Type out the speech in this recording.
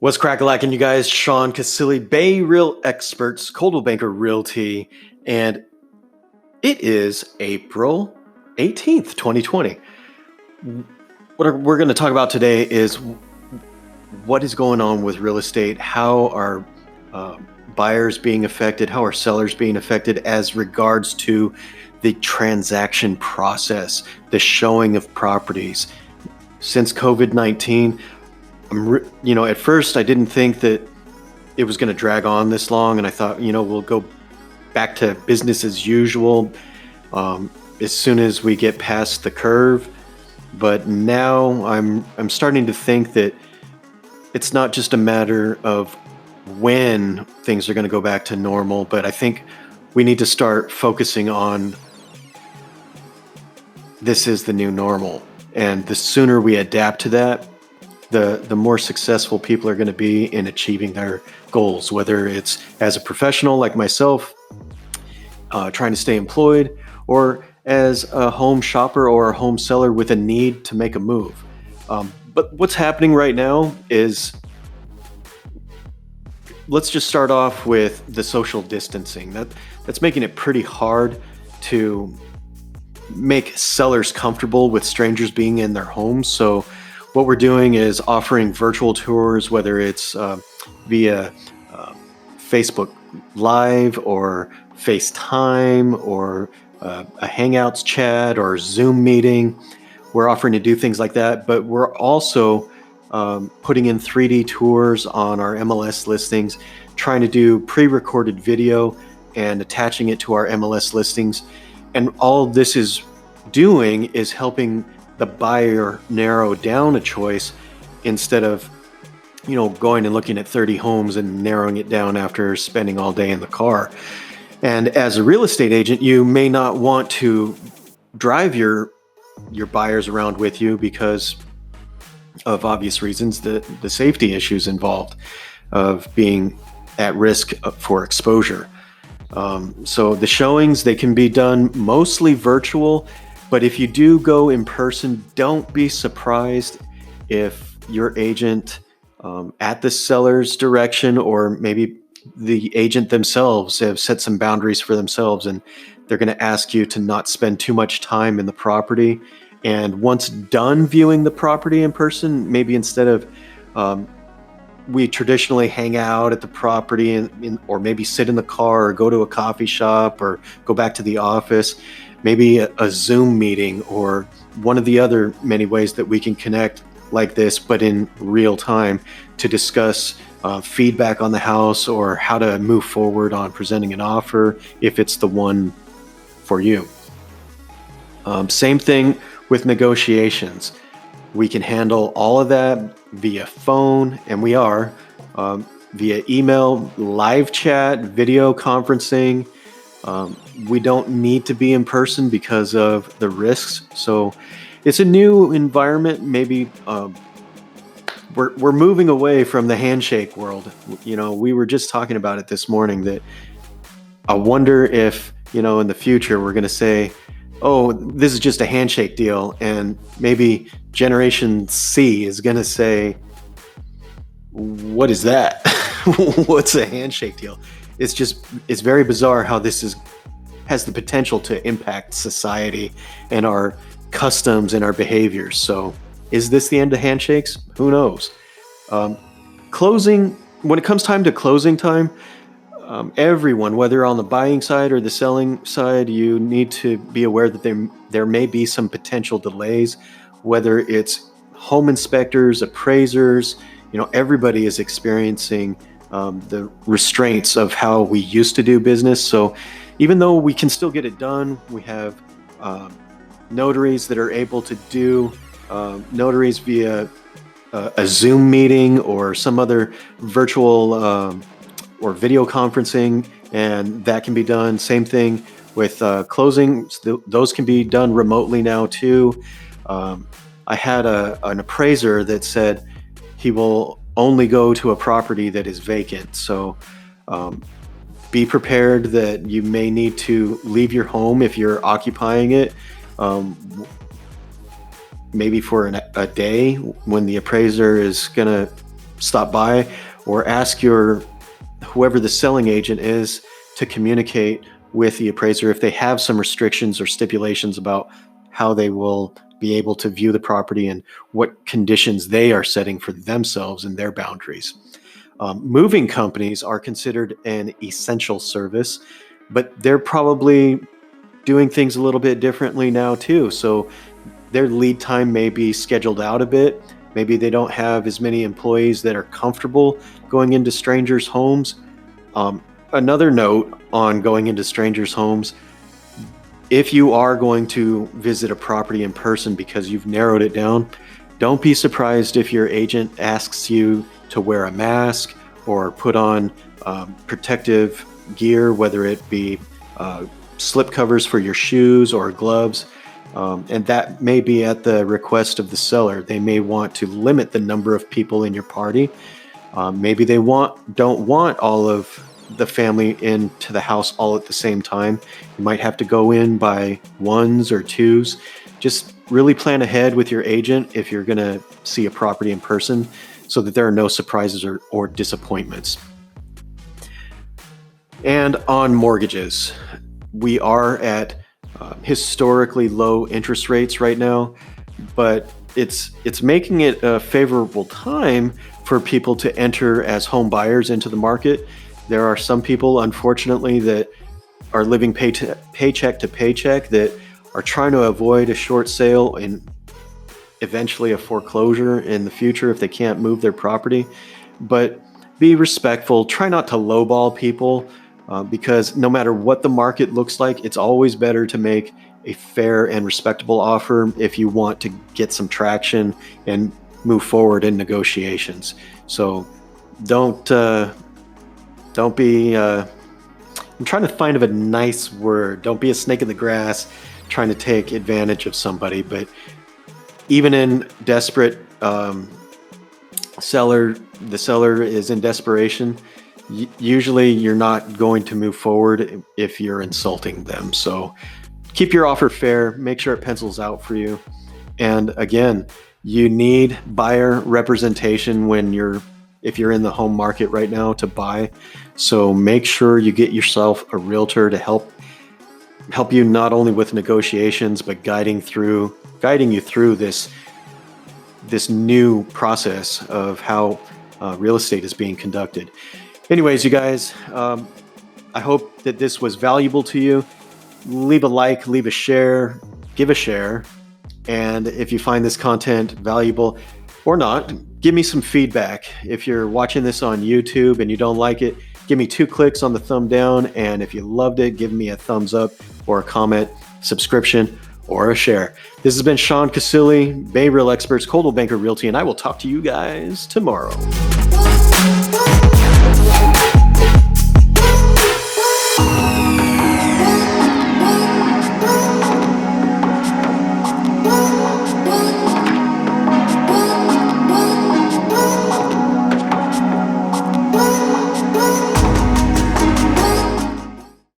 What's crack-a-lackin', you guys? Sean Casilli, Bay Real Experts, Coldwell Banker Realty, and it is April 18th, 2020. What we're going to talk about today is what is going on with real estate, how are buyers being affected, how are sellers being affected as regards to the transaction process, the showing of properties. Since COVID-19, at first I didn't think that it was going to drag on this long, and I thought, we'll go back to business as usual as soon as we get past the curve. But now I'm starting to think that it's not just a matter of when things are going to go back to normal, but I think we need to start focusing on this is the new normal, and the sooner we adapt to that, the more successful people are going to be in achieving their goals, whether it's as a professional like myself, trying to stay employed, or as a home shopper or a home seller with a need to make a move. But what's happening right now is, let's just start off with the social distancing. That's making it pretty hard to make sellers comfortable with strangers being in their homes. So what we're doing is offering virtual tours, whether it's via Facebook Live or FaceTime or a Hangouts chat or Zoom meeting. We're offering to do things like that, but we're also putting in 3D tours on our MLS listings, trying to do pre-recorded video and attaching it to our MLS listings. And all this is doing is helping the buyer narrow down a choice instead of going and looking at 30 homes and narrowing it down after spending all day in the car. And as a real estate agent, you may not want to drive your buyers around with you because of obvious reasons, the safety issues involved of being at risk for exposure. So the showings, they can be done mostly virtual, but if you do go in person, don't be surprised if your agent at the seller's direction, or maybe the agent themselves, have set some boundaries for themselves, and they're going to ask you to not spend too much time in the property. And once done viewing the property in person, maybe instead of we traditionally hang out at the property or maybe sit in the car or go to a coffee shop or go back to the office, maybe a Zoom meeting or one of the other many ways that we can connect like this, but in real time, to discuss feedback on the house or how to move forward on presenting an offer if it's the one for you. Same thing with negotiations. We can handle all of that via phone, and we are via email, live chat, video conferencing. We don't need to be in person because of the risks. So it's a new environment. Maybe we're moving away from the handshake world. We were just talking about it this morning, that I wonder if, in the future we're going to say, oh, this is just a handshake deal. And maybe Generation C is going to say, what is that? What's a handshake deal? It's very bizarre how this has the potential to impact society and our customs and our behaviors. So is this the end of handshakes? Who knows? Closing, when it comes time to closing time, everyone, whether on the buying side or the selling side, you need to be aware that there may be some potential delays, whether it's home inspectors, appraisers. Everybody is experiencing the restraints of how we used to do business. So even though we can still get it done, we have notaries that are able to do notaries via a Zoom meeting or some other virtual or video conferencing, and that can be done. Same thing with closing. Those can be done remotely now too. I had an appraiser that said he will only go to a property that is vacant. So be prepared that you may need to leave your home if you're occupying it, maybe for a day, when the appraiser is going to stop by, or ask whoever the selling agent is to communicate with the appraiser if they have some restrictions or stipulations about how they will be able to view the property and what conditions they are setting for themselves and their boundaries. Moving companies are considered an essential service, but they're probably doing things a little bit differently now too. So their lead time may be scheduled out a bit. Maybe they don't have as many employees that are comfortable going into strangers' homes. Another note on going into strangers' homes: if you are going to visit a property in person because you've narrowed it down, don't be surprised if your agent asks you to wear a mask or put on protective gear, whether it be slip covers for your shoes or gloves. And that may be at the request of the seller. They may want to limit the number of people in your party. Maybe they don't want all of the family into the house all at the same time. You might have to go in by ones or twos. Just really plan ahead with your agent if you're going to see a property in person, so that there are no surprises or disappointments. And on mortgages, we are at historically low interest rates right now, but it's making it a favorable time for people to enter as home buyers into the market. There are some people, unfortunately, that are living paycheck to paycheck, that are trying to avoid a short sale and eventually a foreclosure in the future if they can't move their property. But be respectful. Try not to lowball people, because no matter what the market looks like, it's always better to make a fair and respectable offer if you want to get some traction and move forward in negotiations. So don't be, I'm trying to find a nice word. Don't be a snake in the grass trying to take advantage of somebody. But even in desperate, the seller is in desperation. Usually you're not going to move forward if you're insulting them. So keep your offer fair, make sure it pencils out for you. And again, you need buyer representation if you're in the home market right now to buy. So make sure you get yourself a realtor to help you not only with negotiations, but guiding you through this new process of how real estate is being conducted. Anyways, you guys, I hope that this was valuable to you. Leave a like, leave a share, give a share. And if you find this content valuable or not, give me some feedback. If you're watching this on YouTube and you don't like it, give me 2 clicks on the thumb down. And if you loved it, give me a thumbs up or a comment, subscription, or a share. This has been Sean Casilli, Bay Real Experts, Coldwell Banker Realty, and I will talk to you guys tomorrow.